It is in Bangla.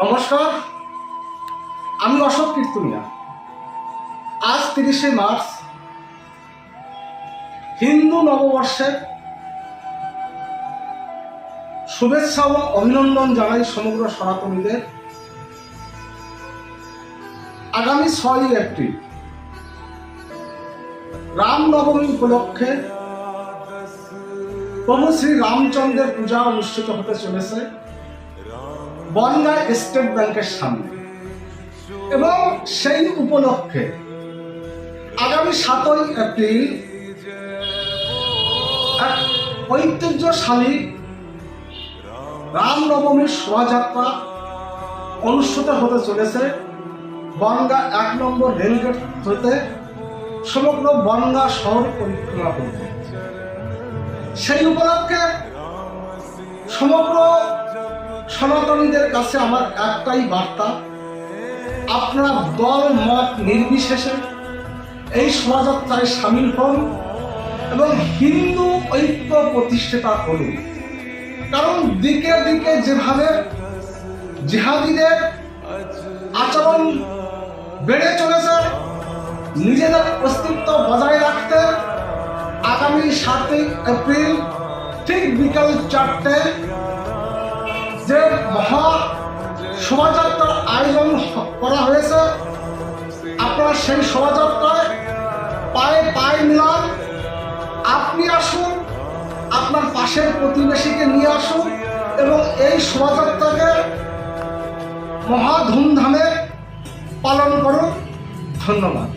নমস্কার, আমি অশোক কীর্তনিয়া। আজ 30শে মার্চ, হিন্দু নববর্ষের শুভেচ্ছা ও অভিনন্দন জানাই সমগ্র সনাতনীদের। আগামী 6 এপ্রিল রামনবমী উপলক্ষে প্রভু শ্রী রামচন্দ্রের পূজা অনুষ্ঠিত হতে চলেছে বনগাঁ স্টেট ব্যাংকের সামনে, এবং সেই উপলক্ষে আগামী 7 এপ্রিল এক ঐতিহ্যশালী রামনবমীর শোভাযাত্রা অনুষ্ঠিত হতে চলেছে বনগাঁ 1 নম্বর রেলগেট হতে সমগ্র বনগাঁ শহর পরিক্রমা করবে। সেই উপলক্ষে সমগ্র সনাতনীদের কাছে আমার একটাই বার্তা, আপনারা দল মত নির্বিশেষে এই শোভাযাত্রায় সামিল হন এবং হিন্দু ঐক্য প্রতিষ্ঠা করুন। কারণ দিকে দিকে যেভাবে জিহাদিদের আচরণ বেড়ে চলেছে, নিজেদের অস্তিত্ব বজায় রাখতে আগামী 7 এপ্রিল ঠিক বিকাল 4টায় যে মহা শোভাযাত্রার আয়োজন করা হয়েছে, আপনারা সেই শোভাযাত্রায় পায়ে পায়ে মিলান। আপনি আসুন, আপনার পাশের প্রতিবেশীকে নিয়ে আসুন এবং এই শোভাযাত্রাকে মহা ধুমধামে পালন করুন। ধন্যবাদ।